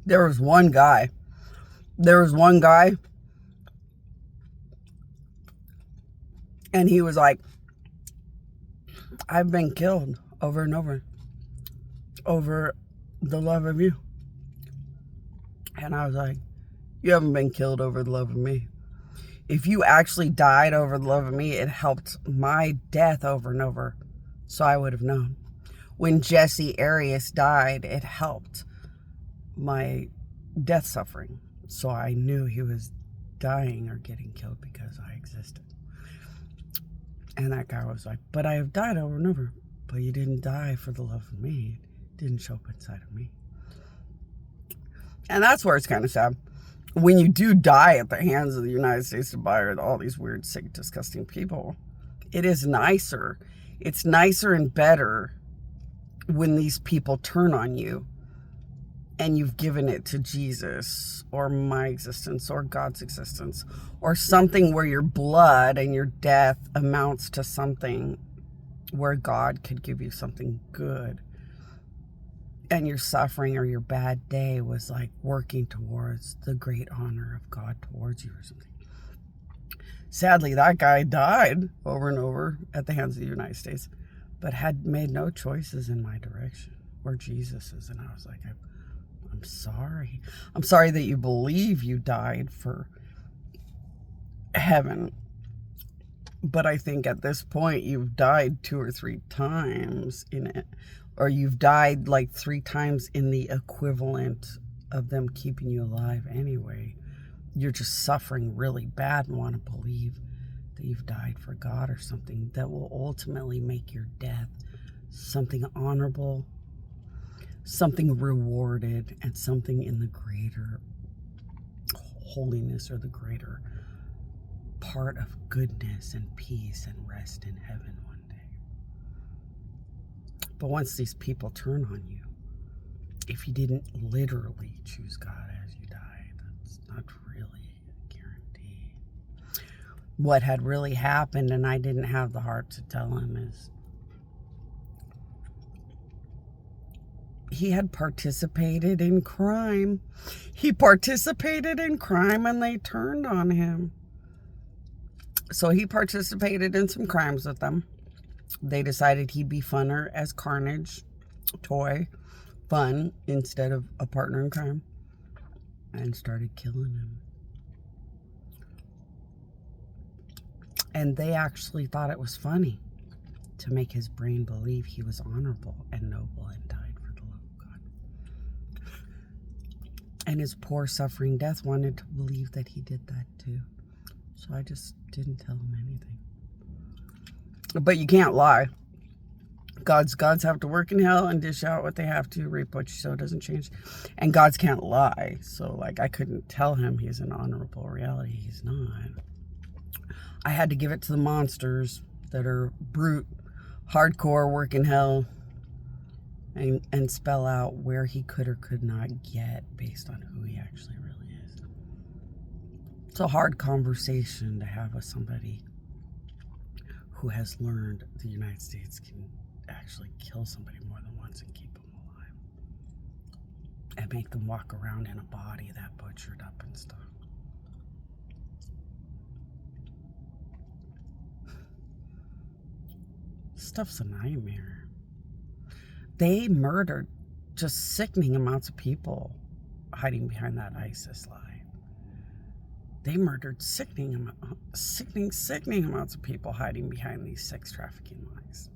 There was one guy. And he was like, I've been killed over and over the love of you. And I was like, you haven't been killed over the love of me. If you actually died over the love of me, it helped my death over and over. So I would have known. When Jesse Arias died, it helped my death suffering. So I knew he was dying or getting killed because I existed. And that guy was like, but I have died over and over. But you didn't die for the love of me. It didn't show up inside of me. And that's where it's kind of sad. When you do die at the hands of the United States by all these weird, sick, disgusting people, it is nicer. It's nicer and better when these people turn on you and you've given it to Jesus or my existence or God's existence or something where your blood and your death amounts to something where God could give you something good. And your suffering or your bad day was like working towards the great honor of God towards you or something. Sadly, that guy died over and over at the hands of the United States, but had made no choices in my direction or Jesus's. And I was like, I'm sorry. I'm sorry that you believe you died for heaven. But I think at this point, you've died 2 or 3 times in it. Or you've died like 3 times in the equivalent of them keeping you alive anyway. You're just suffering really bad and want to believe that you've died for God or something that will ultimately make your death something honorable, something rewarded, and something in the greater holiness or the greater part of goodness and peace and rest in heaven one day. But once these people turn on you, if you didn't literally choose God as you died, that's not really a guarantee. What had really happened, and I didn't have the heart to tell him, is he had participated in crime. He participated in crime and they turned on him. So he participated in some crimes with them. They decided he'd be funner as Carnage, toy, fun, instead of a partner in crime, and started killing him. And they actually thought it was funny to make his brain believe he was honorable and noble and died for the love of God. And his poor suffering death wanted to believe that he did that too. So I just didn't tell him anything. But you can't lie. Gods have to work in hell and dish out what they have to, reap what you sow, doesn't change. And gods can't lie. So like I couldn't tell him he's an honorable reality. He's not. I had to give it to the monsters that are brute, hardcore, work in hell, and spell out where he could or could not get based on who he actually really is. It's a hard conversation to have with somebody who has learned the United States can actually kill somebody more than once and keep them alive. And make them walk around in a body that butchered up and stuff. Stuff's a nightmare. They murdered just sickening amounts of people hiding behind that ISIS lie. They murdered sickening amounts of people hiding behind these sex trafficking lies.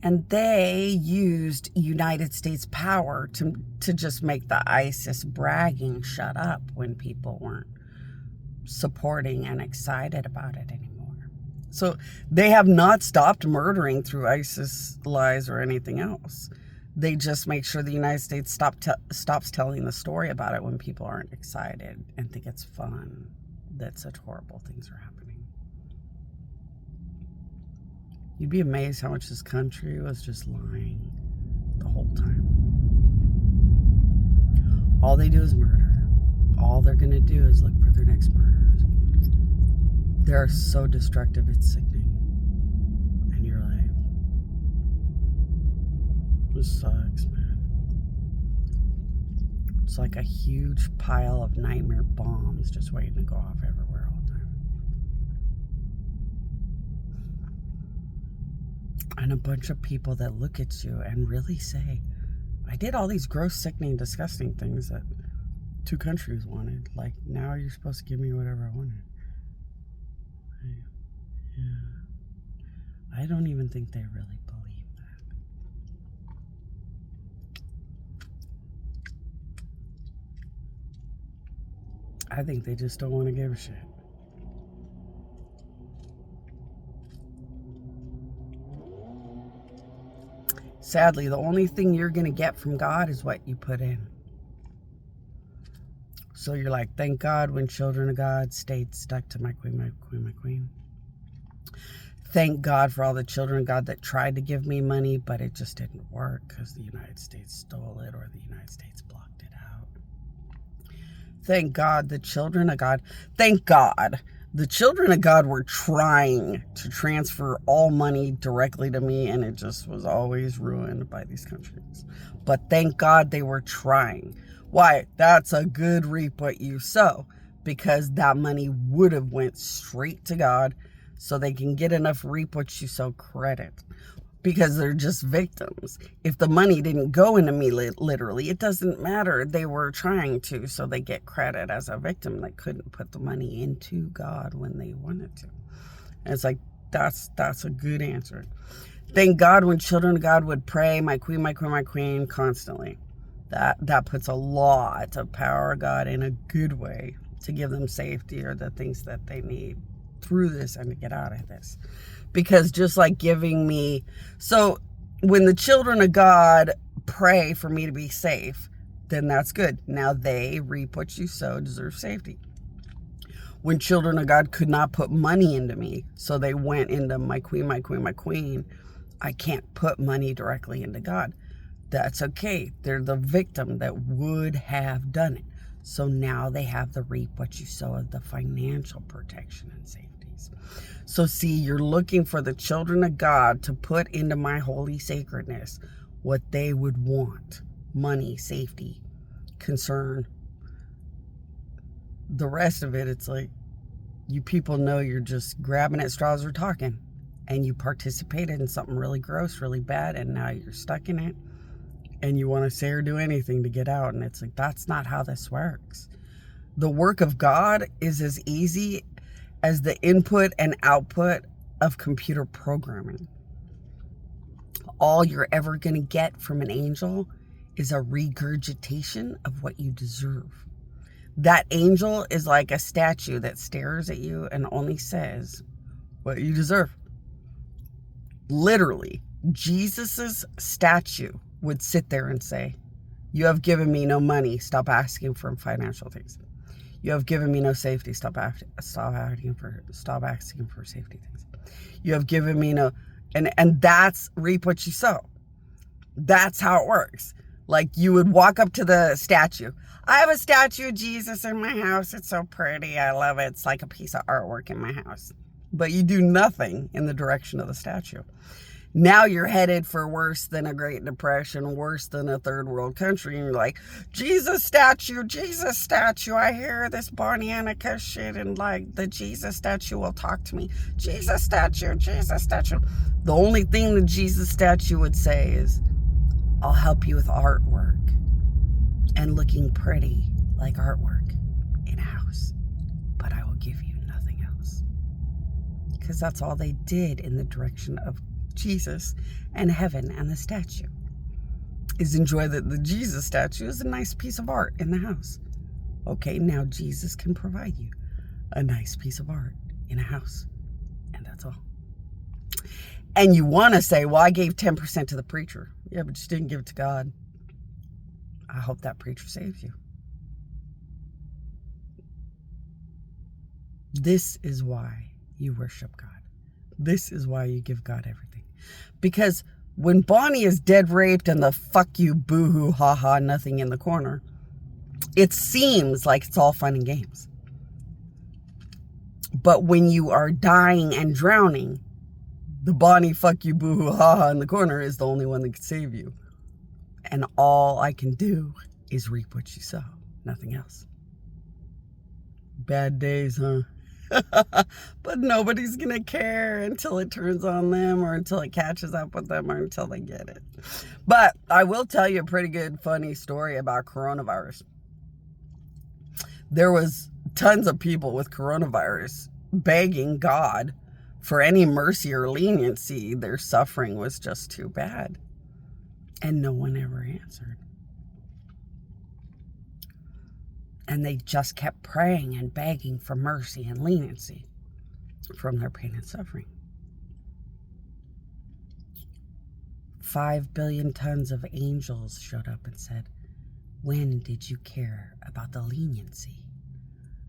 And they used United States power to just make the ISIS bragging shut up when people weren't supporting and excited about it anymore. So they have not stopped murdering through ISIS lies or anything else. They just make sure the United States stops telling the story about it when people aren't excited and think it's fun that such horrible things are happening. You'd be amazed how much this country was just lying the whole time. All they do is murder. All they're going to do is look for their next murderers. They're so destructive, it's sickening. And you're like, this sucks, man. It's like a huge pile of nightmare bombs just waiting to go off everywhere all the time. And a bunch of people that look at you and really say, I did all these gross, sickening, disgusting things that 2 countries wanted. Like, now you're supposed to give me whatever I wanted. Yeah. I don't even think they really believe that. I think they just don't want to give a shit. Sadly, the only thing you're going to get from God is what you put in. So you're like, thank God when children of God stayed stuck to my queen, my queen, my queen. Thank God for all the children of God that tried to give me money, but it just didn't work because the United States stole it or the United States blocked it out. Thank God the children of God, thank God the children of God were trying to transfer all money directly to me, and it just was always ruined by these countries. But thank God they were trying. Why? That's a good reap what you sow, because that money would have went straight to God so they can get enough reap what you sow credit, because they're just victims. If the money didn't go into me literally, it doesn't matter. They were trying to, so they get credit as a victim that couldn't put the money into God when they wanted to. And it's like, that's a good answer. Thank God when children of God would pray, my queen, my queen, my queen, constantly. That puts a lot of power of God in a good way to give them safety or the things that they need through this and to get out of this. Because just like giving me, so when the children of God pray for me to be safe, then that's good. Now they reap what you sow, deserve safety. When children of God could not put money into me, so they went into my queen, my queen, my queen, I can't put money directly into God. That's okay. They're the victim that would have done it. So now they have the reap what you sow of the financial protection and safeties. So see, you're looking for the children of God to put into my holy sacredness what they would want. Money, safety, concern. The rest of it, it's like, you people know you're just grabbing at straws or talking. And you participated in something really gross, really bad, and now you're stuck in it. And you want to say or do anything to get out. And it's like, that's not how this works. The work of God is as easy as the input and output of computer programming. All you're ever going to get from an angel is a regurgitation of what you deserve. That angel is like a statue that stares at you and only says what you deserve. Literally, Jesus's statue would sit there and say, you have given me no money, stop asking for financial things. You have given me no safety, stop asking for safety things. You have given me no, and that's reap what you sow. That's how it works. Like, you would walk up to the statue. I have a statue of Jesus in my house. It's so pretty. I love it. It's like a piece of artwork in my house. But you do nothing in the direction of the statue. Now you're headed for worse than a Great Depression, worse than a third world country. And you're like, Jesus statue, I hear this Bonnie Annika shit, and like the Jesus statue will talk to me. Jesus statue. The only thing the Jesus statue would say is, I'll help you with artwork and looking pretty like artwork in a house, but I will give you nothing else. Because that's all they did in the direction of Jesus and heaven and the statue, is enjoy that the Jesus statue is a nice piece of art in the house. Okay, now Jesus can provide you a nice piece of art in a house, and that's all. And you want to say, well, I gave 10% to the preacher. Yeah, but you didn't give it to God. I hope that preacher saves you. This is why you worship God. This is why you give God everything. Because when Bonnie is dead raped and the fuck you, boo-hoo, ha-ha, nothing in the corner, it seems like it's all fun and games. But when you are dying and drowning, the Bonnie, fuck you, boo-hoo, ha-ha in the corner is the only one that can save you. And all I can do is reap what you sow, nothing else. Bad days, huh? But nobody's going to care until it turns on them or until it catches up with them or until they get it. But I will tell you a pretty good, funny story about coronavirus. There was tons of people with coronavirus begging God for any mercy or leniency. Their suffering was just too bad. And no one ever answered. And they just kept praying and begging for mercy and leniency from their pain and suffering. 5 billion tons of angels showed up and said, when did you care about the leniency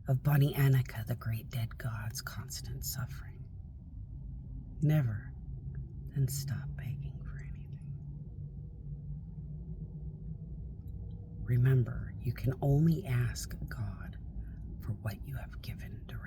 of Bonnie Annika, the great dead god's constant suffering? Never. Then stop begging for anything. Remember, you can only ask God for what you have given directly.